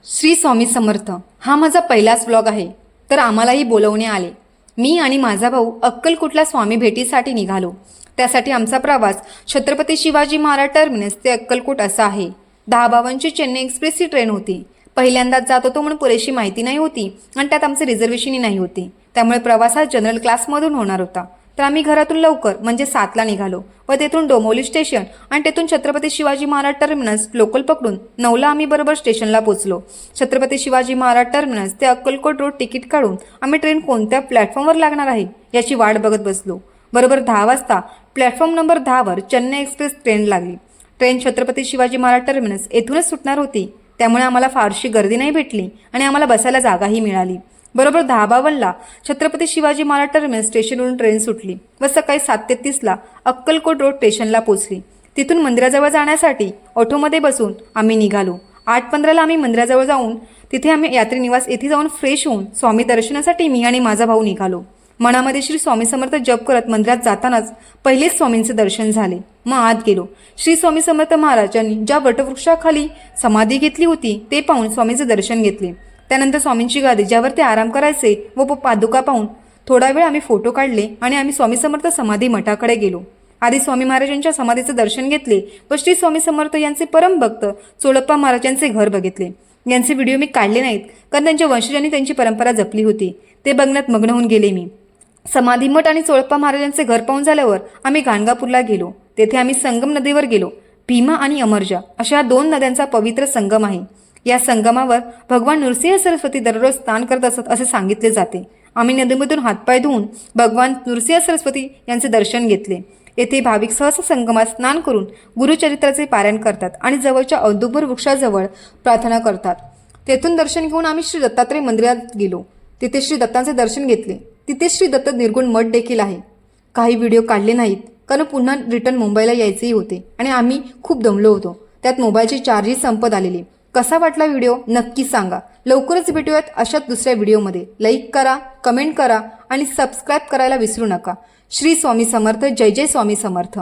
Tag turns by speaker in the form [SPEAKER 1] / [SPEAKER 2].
[SPEAKER 1] श्री स्वामी समर्थ हा माझा पहिलाच व्लॉग आहे. तर आम्हालाही बोलवणे आले. मी आणि माझा भाऊ अक्कलकोटला स्वामी भेटीसाठी निघालो. त्यासाठी आमचा प्रवास छत्रपती शिवाजी महाराज टर्मिनस ते अक्कलकोट असा आहे. 10:52ची चेन्नई एक्सप्रेसची ट्रेन होती. पहिल्यांदाच जात होतो म्हणून पुरेशी माहिती नाही होती आणि त्यात आमचे रिझर्वेशनही नाही होती. त्यामुळे प्रवास हा जनरल क्लासमधून होणार होता. तर आम्ही घरातून लवकर म्हणजे 7ला निघालो व तेथून डोंबिवली स्टेशन आणि तेथून छत्रपती शिवाजी महाराज टर्मिनस लोकल पकडून 9ला आम्ही बरोबर स्टेशनला पोहोचलो. छत्रपती शिवाजी महाराज टर्मिनस ते अक्कलकोट रोड तिकीट काढून आम्ही ट्रेन कोणत्या प्लॅटफॉर्मवर लागणार आहे याची वाट बघत बसलो. बरोबर 10 वाजता प्लॅटफॉर्म नंबर 10वर चेन्नई एक्सप्रेस ट्रेन लागली. ट्रेन छत्रपती शिवाजी महाराज टर्मिनस येथूनच सुटणार होती. त्यामुळे आम्हाला फारशी गर्दी नाही भेटली आणि आम्हाला बसायला जागाही मिळाली. बरोबर 10:52ला छत्रपती शिवाजी महाराज टर्मिनस स्टेशनवरून ट्रेन सुटली व सकाळी 7:33ला अक्कलकोट रोड स्टेशनला पोहोचली. तिथून मंदिराजवळ जाण्यासाठी ऑटोमध्ये बसून आम्ही निघालो. 8:15ला आम्ही मंदिराजवळ जाऊन तिथे आम्ही यात्री निवास येथे जाऊन फ्रेश होऊन स्वामी दर्शनासाठी मी आणि माझा भाऊ निघालो. मनामध्ये श्री स्वामी समर्थ जप करत मंदिरात जातानाच पहिलेच स्वामींचे दर्शन झाले. मग आत गेलो. श्री स्वामी समर्थ महाराजांनी ज्या वटवृक्षाखाली समाधी घेतली होती ते पाहून स्वामींचे दर्शन घेतले. त्यानंतर स्वामींची गादी ज्यावर ते आराम करायचे व पादुका पाहून थोडा वेळ आम्ही फोटो काढले आणि आम्ही स्वामी समर्थ समाधी मठाकडे गेलो. आधी स्वामी महाराजांच्या समाधीचे दर्शन घेतले व श्री स्वामी समर्थ यांचे परमभक्त चोळप्पा महाराजांचे घर बघितले. यांचे व्हिडिओ मी काढले नाहीत कारण त्यांच्या वंशजांनी त्यांची परंपरा जपली होती. ते बघण्यात मग्न होऊन गेले मी. समाधी मठ आणि चोळप्पा महाराजांचे घर पाहून झाल्यावर आम्ही गाणगापूरला गेलो. तेथे आम्ही संगम नदीवर गेलो. भीमा आणि अमरजा अशा 2 नद्यांचा पवित्र संगम आहे. या संगमावर भगवान नृसिंह सरस्वती दररोज स्नान करत असत असे सांगितले जाते. आम्ही नदीमधून हातपाय धुवून भगवान नृसिंह सरस्वती यांचे दर्शन घेतले. येथे भाविक सहसा संगमात स्नान करून गुरुचरित्राचे पारायण करतात आणि जवळच्या औदुंबर वृक्षाजवळ प्रार्थना करतात. तेथून दर्शन घेऊन आम्ही श्री दत्तात्रय मंदिरात गेलो. तिथे श्री दत्तांचे दर्शन घेतले. तिथे श्री दत्त निर्गुण मठ देखील आहे. काही व्हिडिओ काढले नाहीत कारण पुन्हा रिटर्न मुंबईला यायचेही होते आणि आम्ही खूप दमलो होतो. त्यात मोबाईलची चार्जही संपत आलेली. कसा वाटला व्हिडिओ नक्की सांगा. लवकरच भेटूयात अशाच दुसऱ्या व्हिडिओमध्ये. लाईक करा, कमेंट करा आणि सबस्क्राईब करायला विसरू नका. श्री स्वामी समर्थ. जय जय स्वामी समर्थ.